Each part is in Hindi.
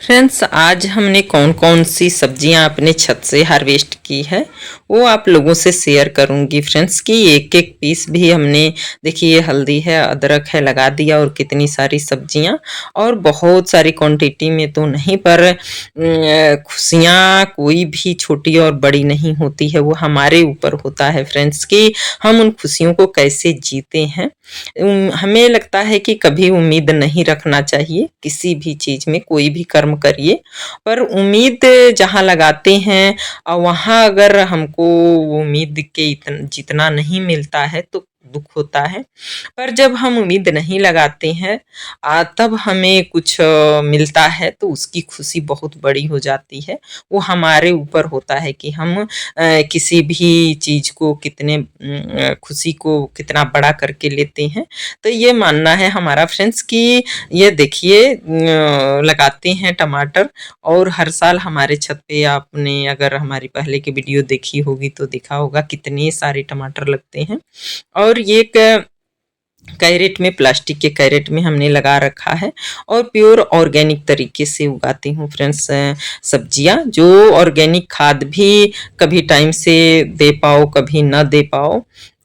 फ्रेंड्स, आज हमने कौन कौन सी सब्जियां अपने छत से हार्वेस्ट की है वो आप लोगों से शेयर करूंगी फ्रेंड्स। कि एक एक पीस भी हमने, देखिए ये हल्दी है, अदरक है, लगा दिया। और कितनी सारी सब्जियां, और बहुत सारी क्वांटिटी में तो नहीं, पर खुशियां कोई भी छोटी और बड़ी नहीं होती है, वो हमारे ऊपर होता है फ्रेंड्स कि हम उन खुशियों को कैसे जीते हैं। हमें लगता है कि कभी उम्मीद नहीं रखना चाहिए किसी भी चीज में, कोई भी कर्म करिए, पर उम्मीद जहाँ लगाते हैं और वहाँ अगर हमको उम्मीद के जितना नहीं मिलता है तो दुख होता है। पर जब हम उम्मीद नहीं लगाते हैं तब हमें कुछ मिलता है तो उसकी खुशी बहुत बड़ी हो जाती है। वो हमारे ऊपर होता है कि हम किसी भी चीज को कितने खुशी को कितना बड़ा करके लेते हैं। तो ये मानना है हमारा फ्रेंड्स कि ये देखिए लगाते हैं टमाटर, और हर साल हमारे छत पे आपने अगर हमारी पहले की वीडियो देखी होगी तो देखा होगा कितने सारे टमाटर लगते हैं। और ये कैरेट में, प्लास्टिक के कैरेट में हमने लगा रखा है, और प्योर ऑर्गेनिक तरीके से उगाती हूँ फ्रेंड्स सब्जियाँ। जो ऑर्गेनिक खाद भी कभी टाइम से दे पाओ, कभी ना दे पाओ,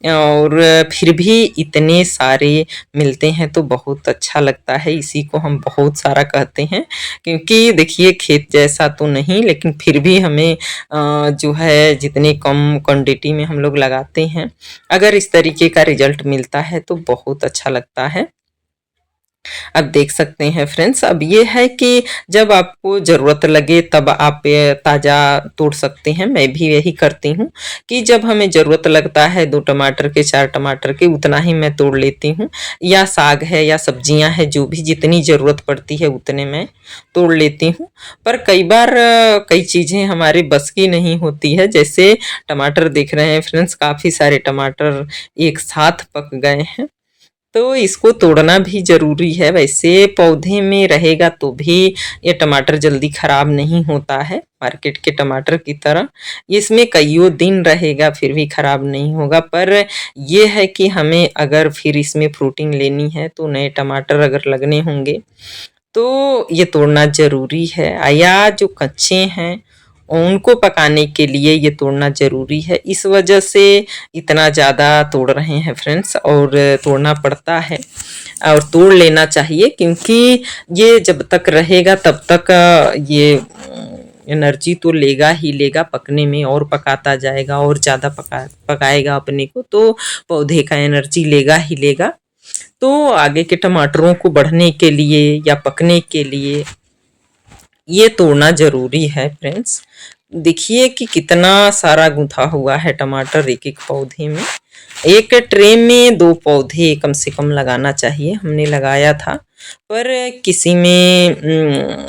और फिर भी इतने सारे मिलते हैं तो बहुत अच्छा लगता है। इसी को हम बहुत सारा कहते हैं, क्योंकि देखिए खेत जैसा तो नहीं, लेकिन फिर भी हमें जो है जितने कम क्वांटिटी में हम लोग लगाते हैं, अगर इस तरीके का रिजल्ट मिलता है तो बहुत अच्छा लगता है। अब देख सकते हैं फ्रेंड्स, अब ये है कि जब आपको ज़रूरत लगे तब आप ताज़ा तोड़ सकते हैं। मैं भी यही करती हूँ कि जब हमें ज़रूरत लगता है 2 टमाटर के, 4 टमाटर के, उतना ही मैं तोड़ लेती हूँ। या साग है या सब्जियां हैं, जो भी जितनी ज़रूरत पड़ती है उतने मैं तोड़ लेती हूँ। पर कई बार कई चीज़ें हमारे बस की नहीं होती है। जैसे टमाटर देख रहे हैं फ्रेंड्स, काफ़ी सारे टमाटर एक साथ पक गए हैं, तो इसको तोड़ना भी ज़रूरी है। वैसे पौधे में रहेगा तो भी ये टमाटर जल्दी खराब नहीं होता है मार्केट के टमाटर की तरह। इसमें कईयों दिन रहेगा फिर भी खराब नहीं होगा। पर ये है कि हमें अगर फिर इसमें फ्रूटिंग लेनी है तो नए टमाटर अगर लगने होंगे तो ये तोड़ना ज़रूरी है। या जो कच्चे हैं उनको पकाने के लिए ये तोड़ना ज़रूरी है। इस वजह से इतना ज़्यादा तोड़ रहे हैं फ्रेंड्स, और तोड़ना पड़ता है और तोड़ लेना चाहिए, क्योंकि ये जब तक रहेगा तब तक ये एनर्जी तो लेगा ही लेगा पकने में, और पकाता जाएगा और ज़्यादा पकाएगा अपने को, तो पौधे का एनर्जी लेगा ही लेगा। तो आगे के टमाटरों को बढ़ने के लिए या पकने के लिए ये तोड़ना ज़रूरी है फ्रेंड्स। देखिए कि कितना सारा गुंथा हुआ है टमाटर एक एक पौधे में। एक ट्रे में 2 पौधे कम से कम लगाना चाहिए। हमने लगाया था, पर किसी में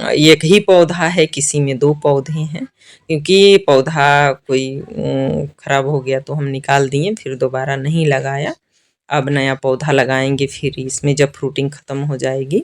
एक ही पौधा है, किसी में 2 पौधे हैं, क्योंकि पौधा कोई खराब हो गया तो हम निकाल दिए, फिर दोबारा नहीं लगाया। अब नया पौधा लगाएंगे फिर इसमें जब फ्रूटिंग ख़त्म हो जाएगी।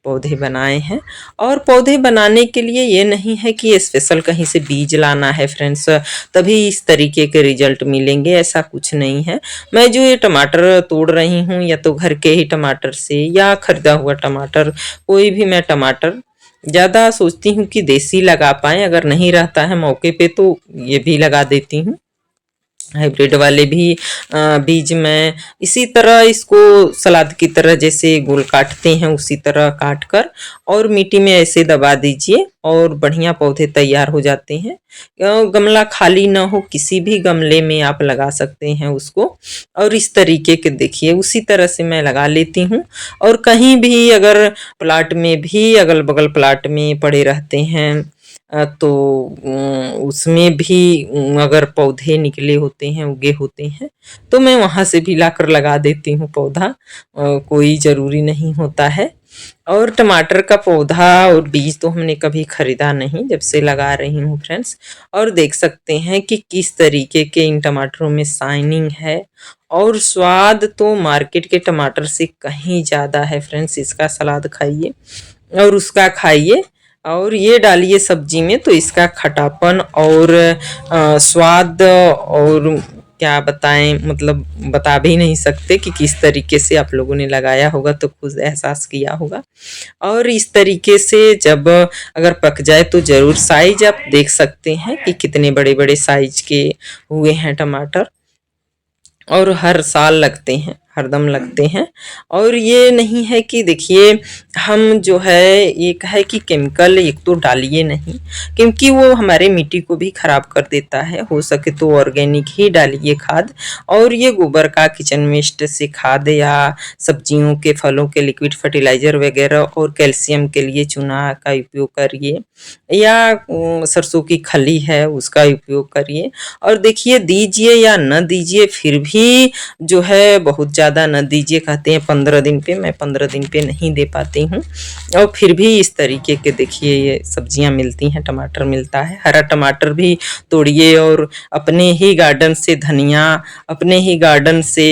पौधे बनाए हैं, और पौधे बनाने के लिए ये नहीं है कि स्पेशल कहीं से बीज लाना है फ्रेंड्स तभी इस तरीके के रिजल्ट मिलेंगे, ऐसा कुछ नहीं है। मैं जो ये टमाटर तोड़ रही हूँ या तो घर के ही टमाटर से या खरीदा हुआ टमाटर, कोई भी मैं टमाटर ज़्यादा सोचती हूँ कि देसी लगा पाएँ। अगर नहीं रहता है मौके पे तो ये भी लगा देती हूँ। हाइब्रिड वाले भी बीज में इसी तरह इसको सलाद की तरह जैसे गोल काटते हैं उसी तरह काट कर और मिट्टी में ऐसे दबा दीजिए और बढ़िया पौधे तैयार हो जाते हैं। गमला खाली ना हो, किसी भी गमले में आप लगा सकते हैं उसको। और इस तरीके के देखिए उसी तरह से मैं लगा लेती हूँ। और कहीं भी अगर प्लाट में भी अगल बगल प्लाट में पड़े रहते हैं तो उसमें भी अगर पौधे निकले होते हैं, उगे होते हैं, तो मैं वहाँ से भी लाकर लगा देती हूँ पौधा। कोई ज़रूरी नहीं होता है। और टमाटर का पौधा और बीज तो हमने कभी खरीदा नहीं, जब से लगा रही हूँ फ्रेंड्स। और देख सकते हैं कि किस तरीके के इन टमाटरों में शाइनिंग है, और स्वाद तो मार्केट के टमाटर से कहीं ज़्यादा है फ्रेंड्स। इसका सलाद खाइए और उसका खाइए और ये डालिए सब्जी में, तो इसका खटापन और स्वाद और क्या बताएं, मतलब बता भी नहीं सकते कि किस तरीके से आप लोगों ने लगाया होगा तो खुद एहसास किया होगा। और इस तरीके से जब अगर पक जाए तो ज़रूर, साइज आप देख सकते हैं कि कितने बड़े बड़े साइज के हुए हैं टमाटर, और हर साल लगते हैं, हरदम लगते हैं। और ये नहीं है कि देखिए हम जो है, एक है कि केमिकल एक तो डालिए नहीं, क्योंकि वो हमारे मिट्टी को भी खराब कर देता है। हो सके तो ऑर्गेनिक ही डालिए खाद, और ये गोबर का किचन वेस्ट से खाद, या सब्जियों के फलों के लिक्विड फर्टिलाइजर वगैरह, और कैल्शियम के लिए चूना का उपयोग करिए, या सरसों की खली है उसका उपयोग करिए। और देखिए दीजिए या न दीजिए, फिर भी जो है बहुत ज़्यादा न दीजिए, कहते हैं 15 दिन पे, मैं 15 दिन पे नहीं दे पाती हूँ। और फिर भी इस तरीके के देखिए ये सब्जियां मिलती हैं, टमाटर मिलता है। हरा टमाटर भी तोड़िए, और अपने ही गार्डन से धनिया, अपने ही गार्डन से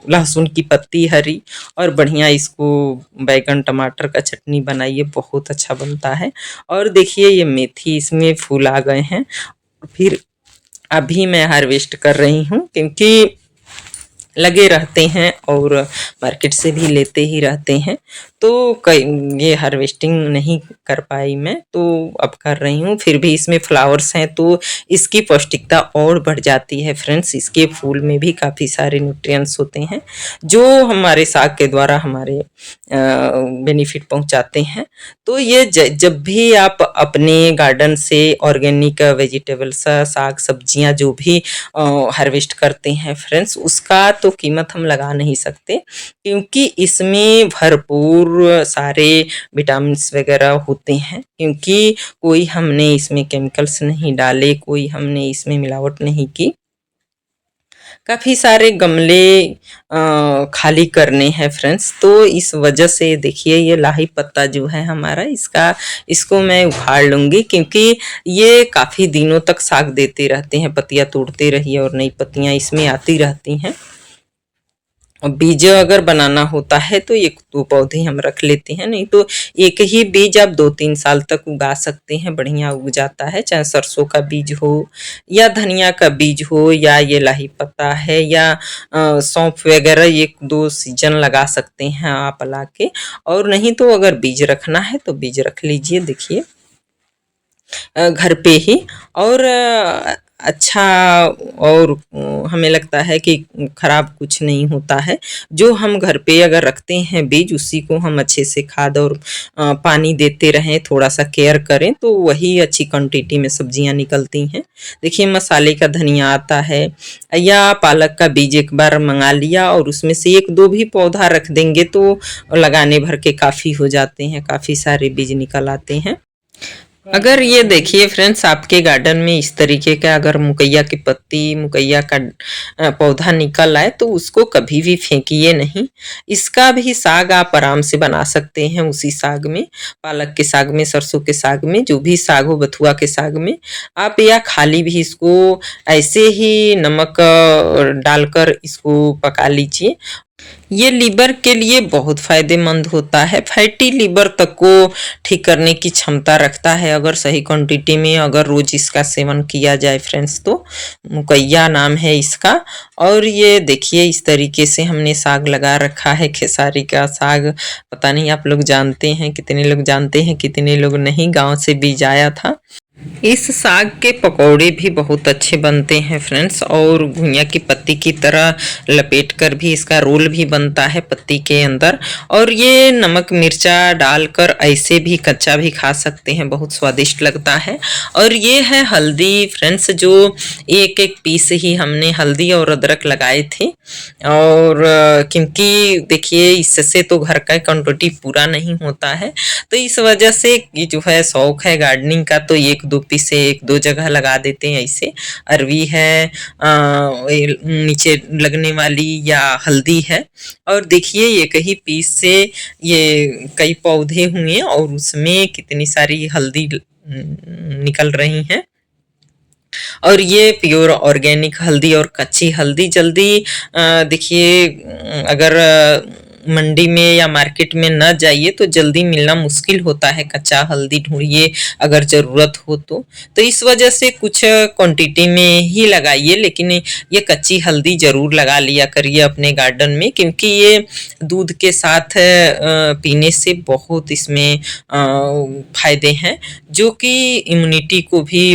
लहसुन की पत्ती हरी, और बढ़िया इसको बैगन टमाटर का चटनी बनाइए, बहुत अच्छा बनता है। और देखिए ये मेथी, इसमें फूल आ गए हैं, फिर अभी मैं हार्वेस्ट कर रही हूँ, क्योंकि लगे रहते हैं और मार्केट से भी लेते ही रहते हैं, तो कई ये हार्वेस्टिंग नहीं कर पाई मैं, तो अब कर रही हूँ। फिर भी इसमें फ्लावर्स हैं तो इसकी पौष्टिकता और बढ़ जाती है फ्रेंड्स। इसके फूल में भी काफ़ी सारे न्यूट्रिएंट्स होते हैं जो हमारे साग के द्वारा हमारे बेनिफिट पहुंचाते हैं। तो ये जब भी आप अपने गार्डन से ऑर्गेनिक वेजिटेबल्स, साग सब्जियां जो भी हार्वेस्ट करते हैं फ्रेंड्स, उसका तो कीमत हम लगा नहीं सकते, क्योंकि इसमें भरपूर सारे विटामिन्स वगैरह होते हैं। क्योंकि कोई हमने इसमें केमिकल्स नहीं डाले, कोई हमने इसमें मिलावट नहीं की। काफ़ी सारे गमले खाली करने हैं फ्रेंड्स, तो इस वजह से देखिए ये लाही पत्ता जो है हमारा, इसको मैं उखाड़ लूँगी, क्योंकि ये काफ़ी दिनों तक साग देते रहते हैं। पत्तियाँ तोड़ते रहिए और नई पत्तियाँ इसमें आती रहती हैं। और बीज अगर बनाना होता है तो एक दो पौधे हम रख लेते हैं, नहीं तो एक ही बीज आप 2-3 साल तक उगा सकते हैं, बढ़िया उग जाता है। चाहे सरसों का बीज हो, या धनिया का बीज हो, या ये लाही पत्ता है, या सौंफ वगैरह, एक दो सीजन लगा सकते हैं आप ला के। और नहीं तो अगर बीज रखना है तो बीज रख लीजिए, देखिए घर पे ही। और अच्छा, और हमें लगता है कि खराब कुछ नहीं होता है। जो हम घर पे अगर रखते हैं बीज, उसी को हम अच्छे से खाद और पानी देते रहें, थोड़ा सा केयर करें, तो वही अच्छी क्वांटिटी में सब्जियां निकलती हैं। देखिए मसाले का धनिया आता है, या पालक का बीज एक बार मंगा लिया और उसमें से एक दो भी पौधा रख देंगे तो लगाने भर के काफ़ी हो जाते हैं, काफ़ी सारे बीज निकल आते हैं। अगर ये देखिए फ्रेंड्स, आपके गार्डन में इस तरीके का अगर मुकैया की पत्ती, मुकैया का पौधा निकल आए, तो उसको कभी भी फेंकिए नहीं। इसका भी साग आप आराम से बना सकते हैं, उसी साग में, पालक के साग में, सरसों के साग में, जो भी साग हो, बथुआ के साग में आप, या खाली भी इसको ऐसे ही नमक डालकर इसको पका लीजिए। ये लीवर के लिए बहुत फायदेमंद होता है, फैटी लीवर तक को ठीक करने की क्षमता रखता है, अगर सही क्वांटिटी में अगर रोज इसका सेवन किया जाए फ्रेंड्स तो। मुकैया नाम है इसका। और ये देखिए इस तरीके से हमने साग लगा रखा है, खेसारी का साग। पता नहीं आप लोग जानते हैं, कितने लोग जानते हैं, कितने लोग नहीं। गांव से बीज आया था। इस साग के पकौड़े भी बहुत अच्छे बनते हैं फ्रेंड्स, और घुइयां की पत्ती की तरह लपेट कर भी इसका रोल भी बनता है पत्ती के अंदर। और ये नमक मिर्चा डालकर ऐसे भी कच्चा भी खा सकते हैं, बहुत स्वादिष्ट लगता है। और ये है हल्दी फ्रेंड्स, जो एक एक पीस ही हमने हल्दी और अदरक लगाए थे। और क्योंकि देखिए इससे तो घर का क्वांटिटी पूरा नहीं होता है, तो इस वजह से ये जो है शौक है गार्डनिंग का, तो एक दो पीस से एक दो जगह लगा देते हैं ऐसे। अरवी है, नीचे लगने वाली, या हल्दी है। और देखिए एक ही पीस से ये कई पौधे हुए और उसमें कितनी सारी हल्दी निकल रही हैं। और ये प्योर ऑर्गेनिक हल्दी और कच्ची हल्दी जल्दी देखिए अगर मंडी में या मार्केट में न जाइए तो जल्दी मिलना मुश्किल होता है, कच्चा हल्दी ढूंढिए अगर ज़रूरत हो तो इस वजह से कुछ क्वांटिटी में ही लगाइए, लेकिन ये कच्ची हल्दी ज़रूर लगा लिया करिए अपने गार्डन में, क्योंकि ये दूध के साथ पीने से बहुत इसमें फ़ायदे हैं जो कि इम्यूनिटी को भी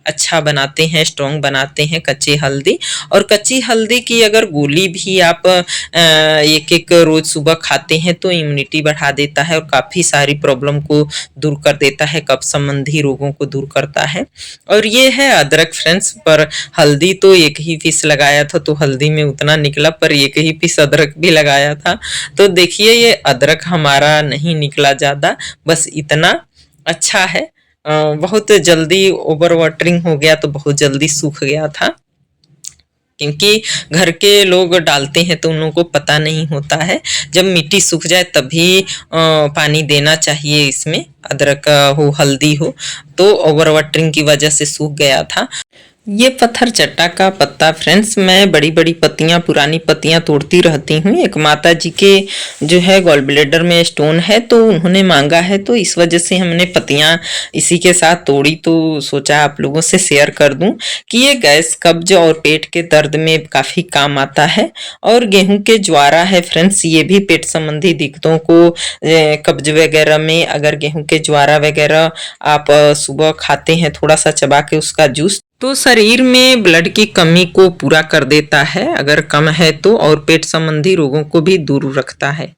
अच्छा बनाते हैं, स्ट्रॉन्ग बनाते हैं कच्ची हल्दी। और कच्ची हल्दी की अगर गोली भी आप एक एक रोज़ सुबह खाते हैं तो इम्यूनिटी बढ़ा देता है और काफ़ी सारी प्रॉब्लम को दूर कर देता है, कफ संबंधी रोगों को दूर करता है। और ये है अदरक फ्रेंड्स, पर हल्दी तो एक ही पीस लगाया था तो हल्दी में उतना निकला, पर एक ही पीस अदरक भी लगाया था तो देखिए ये अदरक हमारा नहीं निकला ज़्यादा, बस इतना अच्छा है। बहुत जल्दी ओवर वाटरिंग हो गया तो बहुत जल्दी सूख गया था, क्योंकि घर के लोग डालते हैं तो उन लोगों को पता नहीं होता है। जब मिट्टी सूख जाए तभी पानी देना चाहिए इसमें, अदरक हो हल्दी हो, तो ओवर वाटरिंग की वजह से सूख गया था। ये पत्थर चट्टा का पत्ता फ्रेंड्स, मैं बड़ी बड़ी पत्तियां, पुरानी पत्तियां तोड़ती रहती हूँ। एक माता जी के जो है गॉल ब्लैडर में स्टोन है तो उन्होंने मांगा है, तो इस वजह से हमने पत्तियां इसी के साथ तोड़ी, तो सोचा आप लोगों से शेयर कर दूं कि ये गैस, कब्ज और पेट के दर्द में काफ़ी काम आता है। और गेहूं के ज्वारा है फ्रेंड्स, ये भी पेट संबंधी दिक्कतों को, कब्ज वगैरह में अगर गेहूं के ज्वारा वगैरह आप सुबह खाते हैं थोड़ा सा चबा के उसका जूस, तो शरीर में ब्लड की कमी को पूरा कर देता है अगर कम है तो, और पेट संबंधी रोगों को भी दूर रखता है।